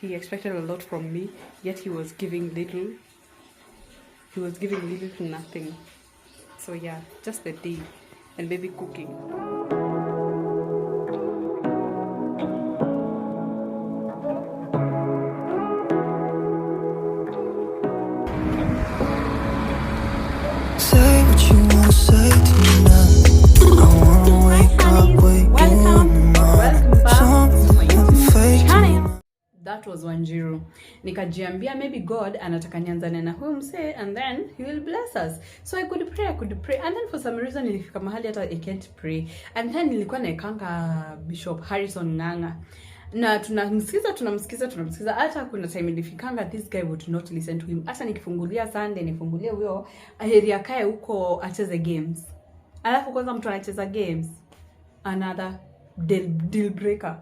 He expected a lot from me, yet he was giving little. He was giving little to nothing. So yeah, just the day and baby cooking. Say what you wanna say to me now. I wanna wake up with you in the morning. Something never fake to me. That was Shiru. Nikajiambia maybe God anataka nianzane na huyu msee and then he will bless us. So I could pray and then for some reason nilifika mahali hata I can't pray. And then nilikuwa naekanga Bishop Harrison Nganga. Na tunamsikiza hata kuna time nilifikanga this guy would not listen to him. Hata nikifungulia Sunday nifungulie huyo area kae huko acheze games. Alafu kwanza mtu anacheza games, another deal breaker.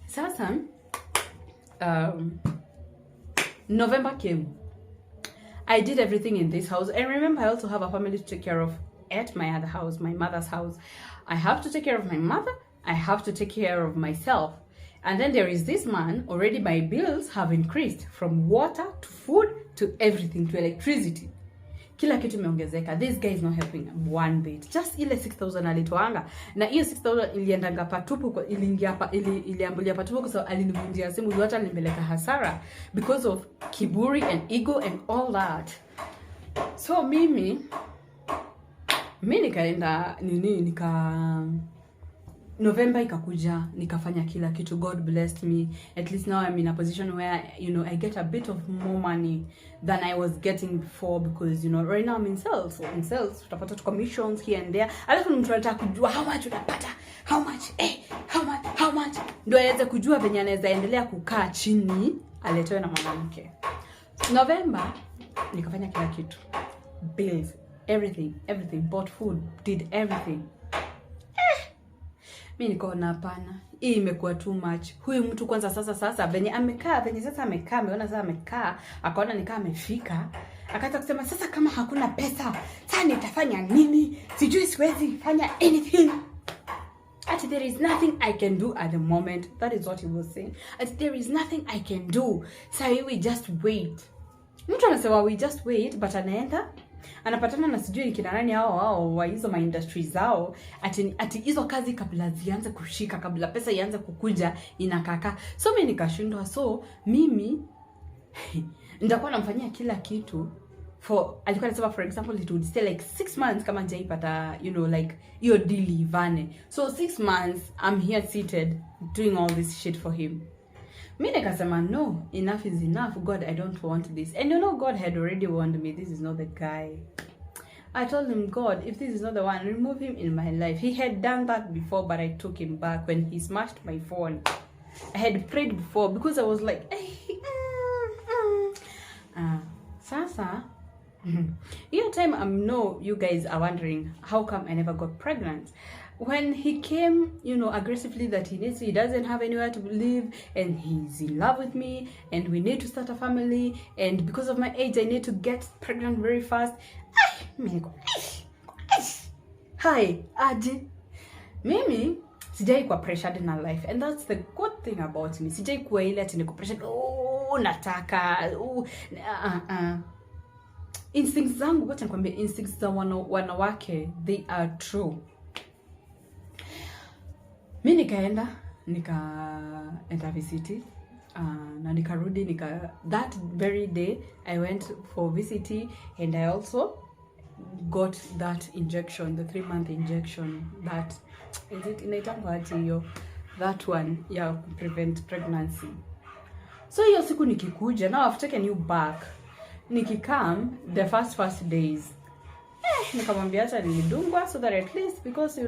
Sasa November came. I did everything in this house. And remember, I also have a family to take care of at my other house, my mother's house. I have to take care of my mother. I have to take care of myself. And then there is this man. Already my bills have increased from water to food to everything, to electricity. Kila kitu imeongezeka. This guy is not helping one bit. Just ile 6,000 alitoanga. Na hiyo 6,000 iliendanga patupu, iliambulia patupu kwa sababu alinivunjia simu, hata nilipeleka hasara because of kiburi and ego and all that. So mimi nikaenda November ikakuja, nikafanya kila kitu. God blessed me. At least now I'm in a position where, I get a bit of more money than I was getting before because, right now I'm in sales. So in sales, tutapata commissions here and there. Alafu mtu anataka kujua how much unapata, how much. Ndio aweze kujua venye anaweza endelea kukaa chini, aletewe na mwanamke. November, nikafanya kila kitu. Bills, everything, bought food, did everything. Mimi nikaona hapana, hii imekuwa too much. Huyu mtu kwanza sasa venye amekaa, ameona sasa amekaa, akaona nikaa amefika, akaanza kusema sasa kama hakuna pesa, sasa nitafanya nini? Sijui siwezi fanya anything. There is nothing I can do at the moment. That is what he was saying. There is nothing I can do. So we just wait. Mtu anasema we just wait, but anaenda anapatana na sijui ni kina nani hao wa hizo industry zao, ati hizo kazi kabla zianze kushika, kabla pesa ianze kukuja inakaka. So mimi nikashindwa. So mimi nitakuwa namfanyia kila kitu alikuwa anasema for example it would stay like 6 months kama njaipata like hiyo deal ivane. So 6 months I'm here seated doing all this shit for him. Mimi nikasema no, enough is enough. God, I don't want this. And God had already warned me, this is not the guy. I told him, God, if this is not the one, remove him in my life. He had done that before, but I took him back when he smashed my phone. I had prayed before because I was like, Sasa, your time you guys are wondering how come I never got pregnant. When he came, aggressively that he doesn't have anywhere to live and he's in love with me and we need to start a family and because of my age I need to get pregnant very fast. Hi, aje. Mimi sijai kuwa pressured in my life and that's the good thing about me. Sijai kuwa ile ati niko pressured, nataka, Instincts zangu, wacha nikwambie, instincts za wanawake, they are true. Mimi nikaenda VCT na nikarudi that very day I went for VCT and I also got that injection, the 3-month injection that is it inaitangwa hiyo, that one prevent pregnancy. So hiyo siku nikikuja, now I've taken you back, nikikam the first days nikamwambia acha nilidungwa so that at least because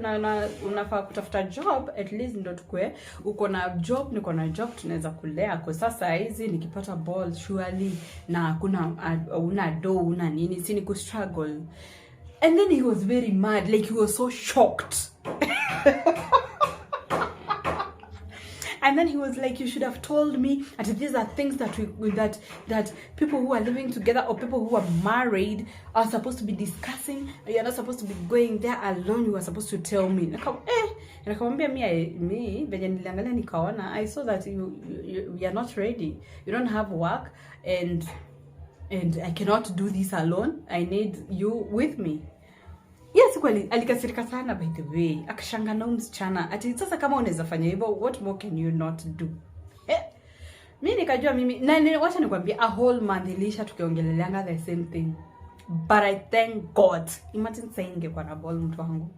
unafaa kutafuta job at least ndo tukue uko na job, niko na job, tunaweza kulea kwa sasa hizi nikipata ball surely na kuna una do una nini si ni ku struggle. And then he was very mad, like he was so shocked. And then he was like, you should have told me that these are things that that people who are living together or people who are married are supposed to be discussing. You're not supposed to be going there alone. You are supposed to tell me. Nikamwambia me venye niliangalia nikaona I saw that you are not ready. You don't have work and I cannot do this alone. I need you with me. Yes, kweli alikasirika sana by the way. Akashanga na msichana. Ati sasa kama unaweza fanya hivyo, what more can you not do? Mimi nikajua mimi na wacha nikwambie a whole month ilisha tukiongeleleanga the same thing. But I thank God. Imagine saying ngekuwa na ball mtu wangu.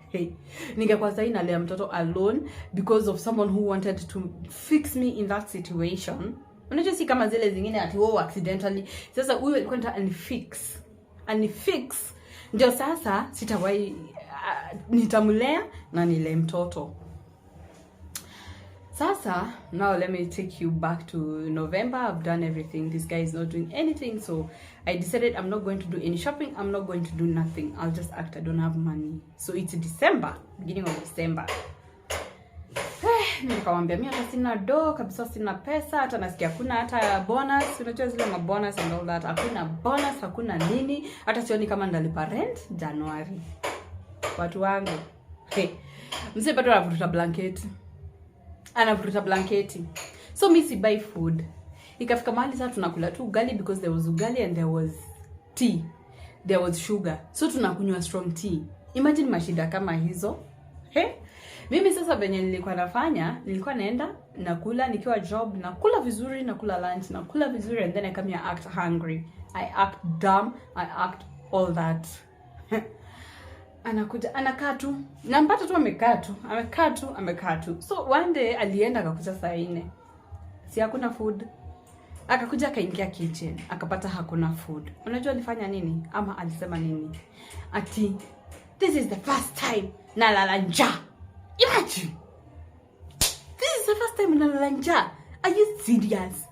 Hey, ningekuwa sasa nalea mtoto alone because of someone who wanted to fix me in that situation. Unajua si kama zile zingine ati accidentally. Sasa huyo alikuwa anataka anifix. Ndio sasa sitawahi nitamlea na nile mtoto. Sasa, now let me take you back to November. I've done everything. This guy is not doing anything. So I decided I'm not going to do any shopping. I'm not going to do nothing. I'll just act I don't have money. So it's December, beginning of December. Nikamwambia mimi hata sina do, kabisa sina pesa, hata nasikia hakuna hata bonus. Unajua zile mabonus and all that. Hakuna bonus, hakuna nini. Hata sioni kama ndalipa rent January. Watu wangu. Mzee bado anavuta blanketi. So mimi si buy food. Ikafika mahali sasa tunakula tu ugali because there was ugali and there was tea. There was sugar. So tunakunywa strong tea. Imagine mashida kama hizo. Mimi sasa venye nilikuwa nafanya, nilikuwa naenda nakula nikiwa job, nakula vizuri, nakula lunch, nakula vizuri and then I come here act hungry. I act dumb, I act all that. Anakuja anakaa tu nampata tu amekaa tu. So one day alienda akakuja saa 4. Si hakuna food. Akakuja akaingia kitchen akapata hakuna food. Unajua alifanya nini ama alisema nini? Ati this is the first time nalala njaa. Imagine. This is the first time nalala njaa. Are you serious?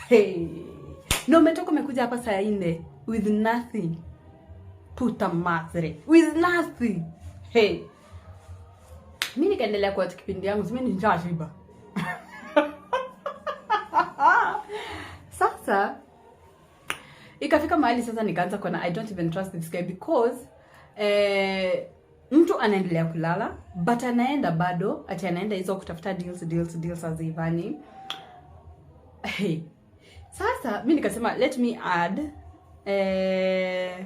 Hey. No, umetoka umekuja hapa saa 4 with nothing. Puta madre. With nothing. Hey. Mimi nikaendelea kwa kipindi yangu, mimi ni njaa shiba. Sasa ikafika mahali sasa nikaanza kuona I don't even trust this guy because mtu anaendelea kulala but anaenda bado ati anaenda hizo kutafuta deals azivani. Hey. Sasa mimi nikasema let me add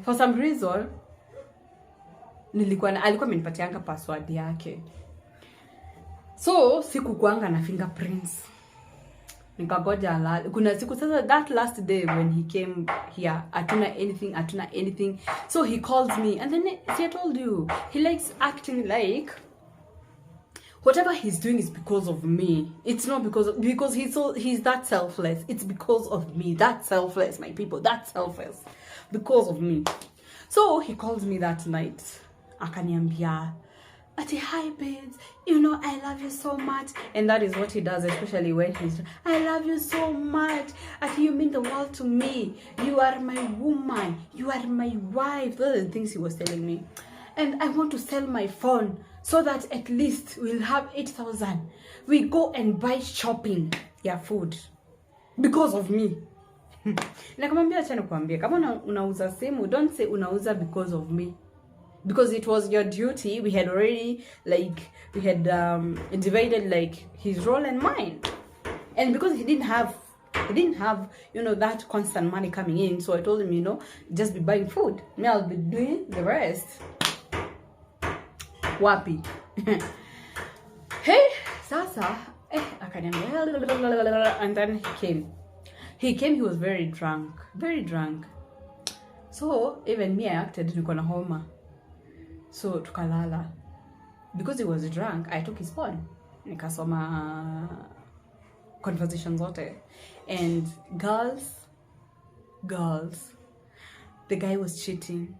for some reason alikuwa amenipatianga password yake. So sikukuanga na fingerprints. Nikagoja alale. Kuna siku sasa that last day when he came here, atuna anything. So he calls me and then see I told you, he likes acting like whatever he's doing is because of me. It's not because he's that selfless. It's because of me. That's selfless, my people. That's selfless. Because of me. So he calls me that night. Akaniambia, ati hi babes, you know I love you so much. And that is what he does, especially when he's I love you so much. Ati you mean the world to me. You are my woman. You are my wife. Those are the things he was telling me. And I want to sell my phone so that at least we'll have 8,000. We go and buy shopping, food. Because of me. Nakamwambia acha nikwambie, kama unauza simu, don't say unauza because of me. Because it was your duty. We had already divided like his role and mine. And because he didn't have that constant money coming in, so I told him, just be buying food. Me, I'll be doing the rest. Wapi. Hey, sasa, akaniambia, and then he came, he was very drunk. So, even me, I acted niko na homa. So, tukalala. Because he was drunk, I took his phone. Nikasoma conversations zote. And girls, the guy was cheating.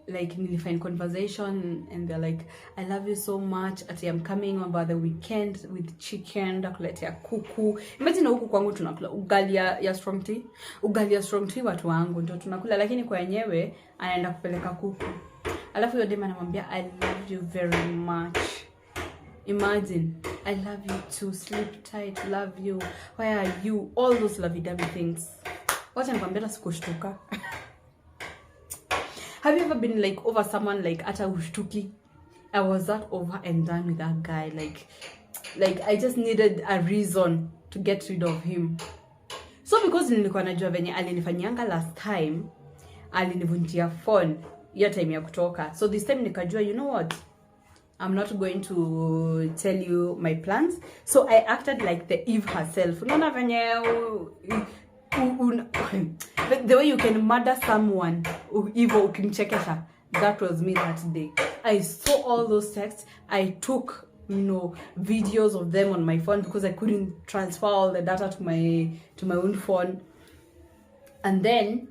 Like, nilifind conversation and they're like, I love you so much. Ati I'm coming over the weekend with chicken. Ndakuletea kuku. Imagine huku kwangu tunakula ugali ya strong tea. Ugali ya strong tea watu wangu ndio tunakula, lakini kwa yenyewe anaenda kupeleka kuku. Alafu yule dema anamwambia I love you very much. Imagine, I love you too. Sleep tight. Love you. Where are you? All those lovey-dovey things. Wacha nikwambia sikushtuka. Have you ever been like over someone like ata ushtuki? I was that over and done with that guy. Like I just needed a reason to get rid of him. So because nilikuwa najua venye alinifanyanga last time, alinivunjia phone hiyo time ya kutoka. So this time nikajua, you know what? I'm not going to tell you my plans. So I acted like the Eve herself. Unaona venye the way you can murder someone hivyo ukimchekesha. That was me that day. I saw all those texts. I took, you know, videos of them on my phone because I couldn't transfer all the data to my own phone. And then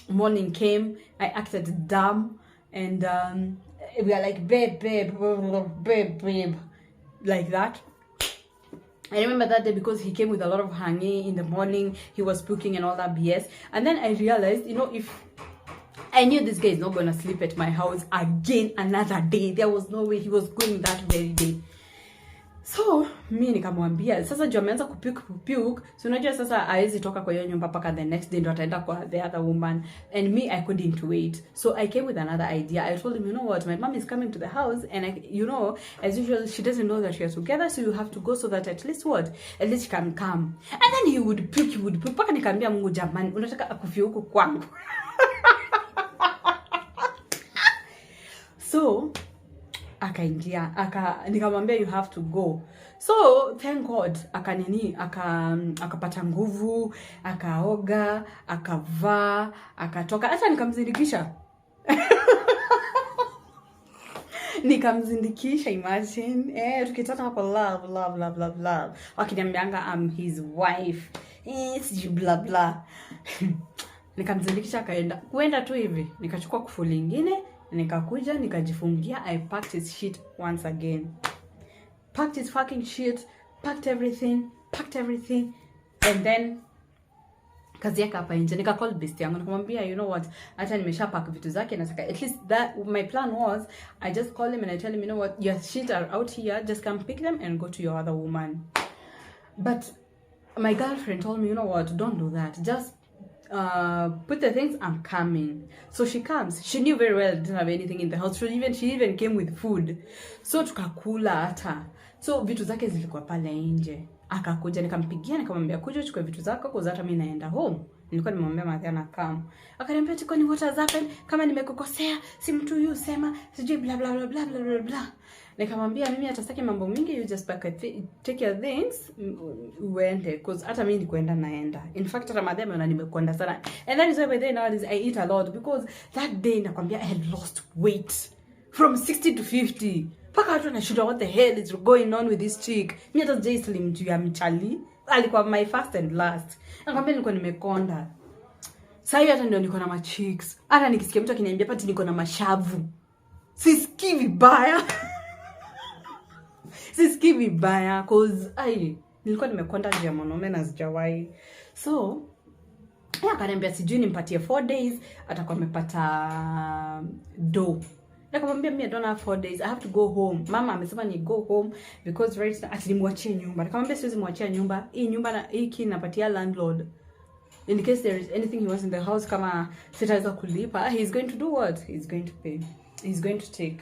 morning came, I acted dumb, and we are like babe, like that. I remember that day because he came with a lot of hanging in the morning. He was puking and all that BS. And then I realized, you know, if I knew this guy is not gonna sleep at my house again another day. There was no way he was going that very day. So mi nikamwambia sasa juu ameanza kupuke. So unajua sasa hawezi toka kwa hiyo nyumba paka the next day ndo ataenda kwa the other woman, and me I couldn't wait. So I came with another idea. I told him, you know what, my mom is coming to the house, and you know, as usual, she doesn't know that we are together, so you have to go so that at least she can come. And then he would puke paka nikamwambia Mungu jamani, unataka akufie huko kwangu. So akaingia nikamwambia you have to go. So thank God akapata nguvu, akaoga, akavaa, akatoka. Hata nikamzindikisha. Nikamzindikisha, imagine. Tukitana hapo love. Wakiniambianga I'm his wife. Blah blah. Nikamzindikisha akaenda. Kuenda tu hivi, nikachukua kufuli nyingine. Nikakuja nikajifungia. I packed his shit once again. Packed his fucking shit, packed everything, and then kazi yake hapa nje. Nika call bestie yangu nikamwambia, you know what, hata nimesha pack vitu zake, nataka at least that my plan was I just call him and I tell him, you know what, your shit are out here, just come pick them and go to your other woman. But my girlfriend told me, you know what, don't do that, just put the things, I'm coming. So she comes. She knew very well I didn't have anything in the house. She even came with food. So tukakula hata. So vitu zake zilikuwa pale nje. Akakuja nikampigia nikamwambia kuja uchukue vitu zako kwa hata mimi naenda home. Nilikuwa nimemwambia Mathia na come. Akaniambia tikoni what has happened? Kama nimekukosea, si mtu huyu sema, sijui bla bla bla bla bla bla. Nikamwambia mimi atasaki mambo mingi, you just take your things uende, because hata mimi nikuenda naenda. In fact hata Mathia ameona nimekonda sana. And that is why by then nowadays I eat a lot, because that day nakwambia I had lost weight from 60 to 50. Paka watu wanashinda what the hell is going on with this chick. Mimi hata Jay Slim juu ya mchali alikuwa my first and last. Nakwambia nilikuwa nimekonda. Sasa hata ndio niko na ma cheeks. Hata nikisikia mtu akiniambia pati niko na mashavu, sisikii vibaya. Sisikii vibaya cause nilikuwa nimekonda juu ya mwanaume na sijawahi. So akaniambia sijui nimpatie 4 days atakuwa amepata do. Nikamwambia mimi I don't have 4 days, I have to go home. Mama amesema ni go home because right now atinimwachie nyumba. Nikamwambia siwezi mwachia nyumba. Hii nyumba na hiki napatia landlord. In case there is anything he wants in the house, kama sitaweza kulipa, he's going to do what? He's going to pay. He's going to take.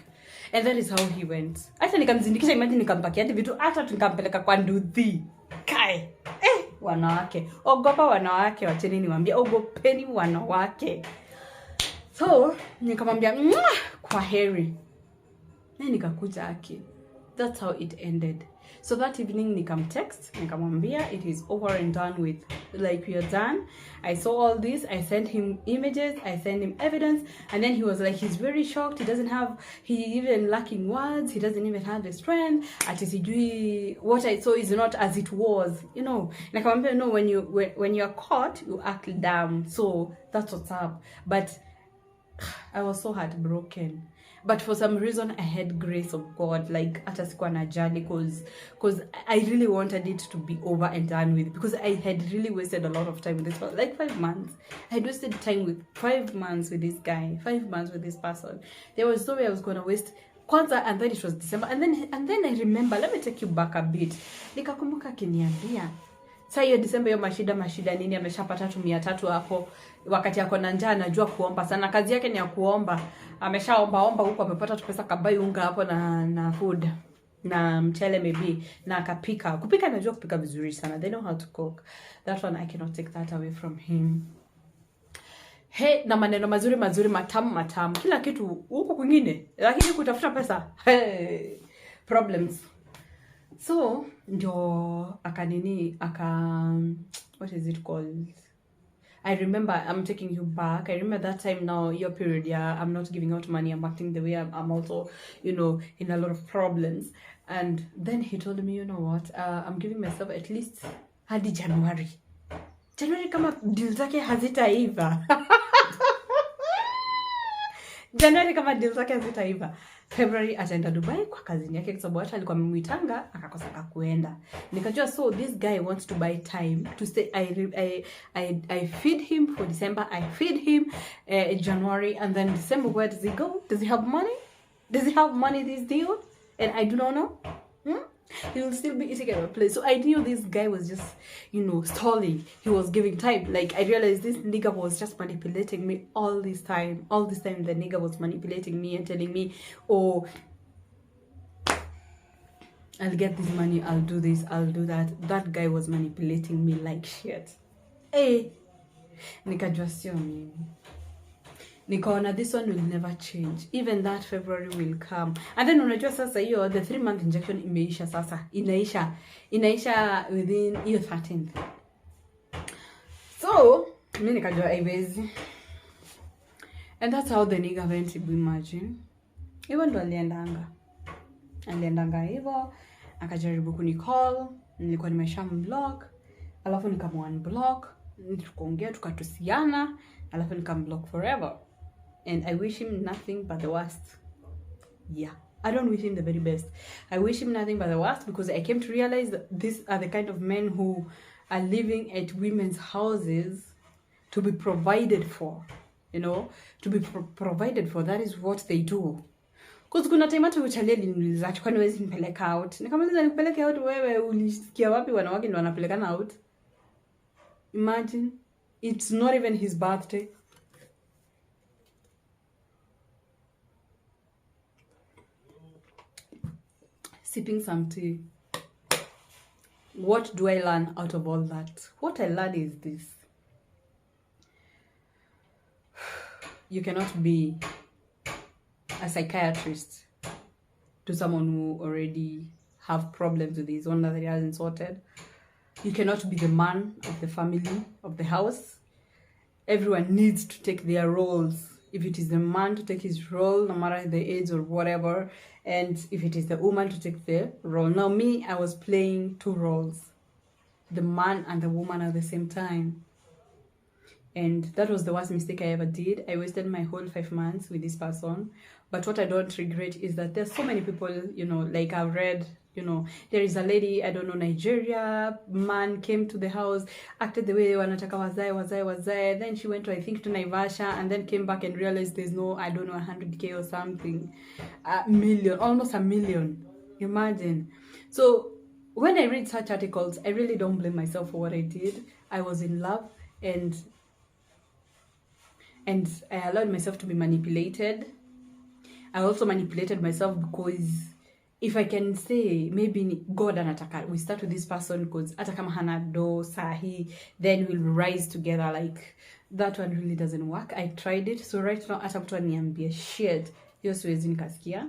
And that is how he went. Hata nikamzindikisha, imagine nikampakia hadi vitu, hata nikampeleka kwa nduthi. Kai. Wanawake. Ogopa wanawake, wacheni niwaambie, ogopeni wanawake. So, nikamwambia, kwa heri. Na nikakuja aki. That's how it ended. So that evening nikamtext, nikamwambia it is over and done with. Like we are done. I saw all this. I sent him images. I sent him evidence. And then he was like, he's very shocked. He even lacking words. He doesn't even have a friend. What I saw is not as it was. You know, nikamwambia, no, when you are caught, you act dumb. So that's what's up. But I was so heartbroken. But for some reason, I had grace of God, like hata sikuwa najali, cause I really wanted it to be over and done with, because I had really wasted a lot of time with this person, like 5 months. I had wasted time with 5 months with this guy, 5 months with this person. There was no way I was gonna waste kwanza, and then it was December, and then I remember, let me take you back a bit. Nikakumbuka akiniambia, Sasa hiyo December hiyo mashida nini, ameshapata 300 hapo, wakati yako na njaa anajua kuomba sana, kazi yake ni ya kuomba. Ameshaomba huko, amepata tu pesa kabai unga hapo na food na mchele maybe, na akapika. Kupika anajua kupika vizuri sana. They know how to cook. That one I cannot take that away from him. Hey, na maneno mazuri matamu kila kitu huko kwingine, lakini kutafuta pesa, hey, problems. So ndio what is it called, I remember, I'm taking you back. I remember that time now, your period, yeah, I'm not giving out money, I'm acting the way I'm also, in a lot of problems. And then he told me, you know what, I'm giving myself at least hadi January kama deal zake hazitaiva. January kama deal zake hazitaiva. February ataenda Dubai kwa kazini yake, kwa sababu hata alikuwa amemwitanga akakosa kuenda. Nikajua, so this guy wants to buy time to stay. I feed him for December, I feed him January, and then December, where does he go? Does he have money? Does he have money, this deal? And I do not know. He will still be eating at a place. So I knew this guy was just, stalling. He was giving time. Like, I realized this nigga was just manipulating me all this time. All this time, the nigga was manipulating me and telling me, oh, I'll get this money, I'll do this, I'll do that. That guy was manipulating me like shit. Hey, nikajua sio mimi. Nikaona this one will never change. Even that February will come. And then unajua sasa hiyo the 3-month injection imeisha sasa. Inaisha within hiyo 13th. So, mimi nikajua haiwezi. And that's how the nigga went, to imagine. Hivyo ndo aliendanga hivyo, akajaribu kunicall, nilikuwa nimesha-mblock, alafu nikamu-unblock, tukaongea tukatusiana, alafu nikam-block forever. And I wish him nothing but the worst. Yeah, I don't wish him the very best. I wish him nothing but the worst, because I came to realize that these are the kind of men who are living at women's houses to be provided for. To be provided for. That is what they do. Because kuna time hata uchalie liniuliza ati kwani wezi nipeleka out. Nikamwambia nikupeleke out wewe, ulisikia wapi wanawake ndio wanapelekana out? Imagine, it's not even his birthday. Sipping some tea. What do I learn out of all that? What I learned is this. You cannot be a psychiatrist to someone who already have problems with his one that he hasn't sorted. You cannot be the man of the family, of the house. Everyone needs to take their roles. If it is the man to take his role, no matter the age or whatever, and if it is the woman to take the role. Now me, I was playing 2 roles. The man and the woman at the same time. And that was the worst mistake I ever did. I wasted my whole 5 months with this person. But what I don't regret is that there's so many people, like I've read, there is a lady, I don't know, Nigeria, man came to the house, acted the way wanataka wazae. Then she went to, I think, to Naivasha, and then came back and realized there's no, I don't know, 100K or something. Almost a million. Imagine. So when I read such articles, I really don't blame myself for what I did. I was in love, and I allowed myself to be manipulated. I also manipulated myself because if I can say, maybe God anataka we start with this person because hata kama hana do sahi, then we'll rise together. Like, that one really doesn't work. I tried it. So right now, hata mtu aniambie shit, hiyo siwezi nikasikia.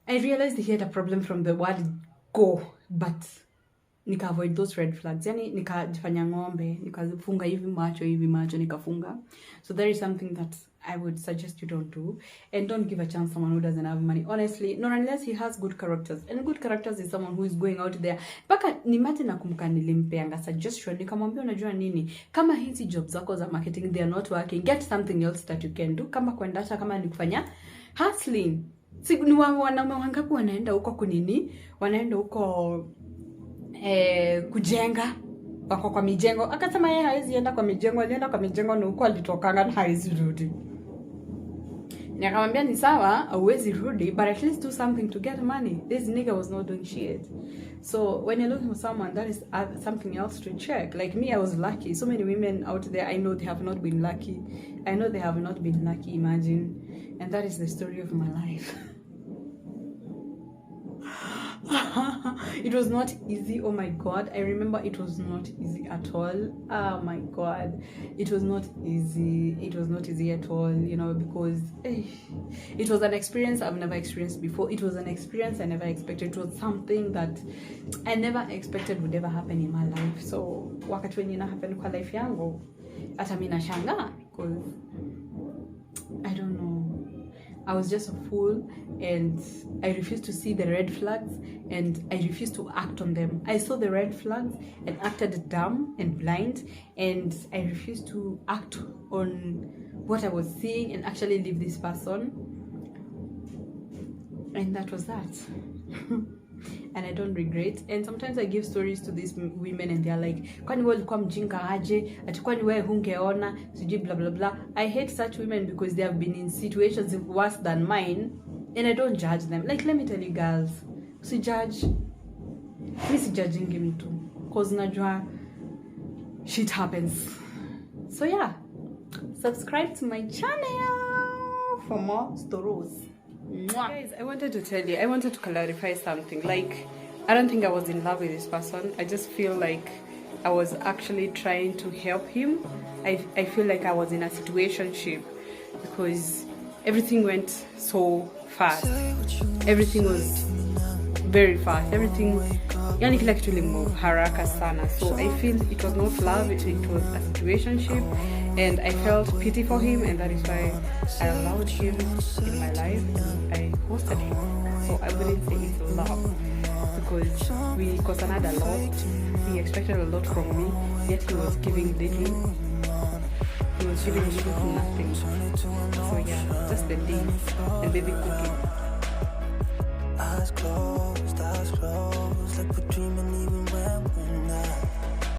I realized he had a problem from the word go, but nika avoid those red flags. Yani nikajifanya ng'ombe, nikafunga hivi macho nikafunga. So there is something that I would suggest you don't do, and don't give a chance to someone who doesn't have money. Honestly, not unless he has good characters. And good characters is someone who is going out there. Paka nimate na kumka nilimpeanga suggestion, nikamwambia unajua nini? Kama hizi jobs zako za marketing they are not working, get something else that you can do. Kama kuendasha, kama ni kufanya hustling. Ni wanaume wangapi wanaenda huko kunini? Wanaenda huko kujenga, wako kwa mijengo. Akasema yeye hawezi enda kwa mijengo, alienda kwa mijengo na huko alitokanga na hawezi rudi. Nikamwambia ni sawa, hauwezi rudi, but at least do something to get money. This nigga was not doing shit. So when you're looking for someone, that is something else to check. Like me, I was lucky. So many women out there, I know they have not been lucky. I know they have not been lucky, imagine. And that is the story of my life. It was not easy. Oh my god, I remember it was not easy at all. Oh my god, it was not easy. It was not easy at all, you know, because it was an experience I've never experienced before. It was an experience I never expected. It was something that I never expected would ever happen in my life. So wakati wenye na happen kwa life yangu, hata mimi nashangaa, because I don't know, I was just a fool, and I refused to see the red flags, and I refused to act on them. I saw the red flags and acted dumb and blind, and I refused to act on what I was seeing and actually leave this person. And that was that. And I don't regret. And sometimes I give stories to these women and they're like, kwani wewe ulikuwa mjinga aje, ati kwani wewe hungeona, sijui blah blah blah. I hate such women because they have been in situations worse than mine, and I don't judge them. Like, let me tell you girls, si judge. Mi si judging mtu, cause najua shit happens. So yeah, subscribe to my channel for more stories. Guys, I wanted to clarify something. Like, I don't think I was in love with this person. I just feel like I was actually trying to help him. I feel like I was in a situationship because everything went so fast. Everything was very fast. Everything, yani kila kitu ilimove haraka sana. So I feel it was not love, it was a situationship, and I felt pity for him, and that is why I allowed him in my life and I hosted him. So I wouldn't say it's love, because we covered a lot. He expected a lot from me, yet he was giving little. He was giving little nothing. So yeah, just the dates and baby cooking. Eyes closed, like we're dreaming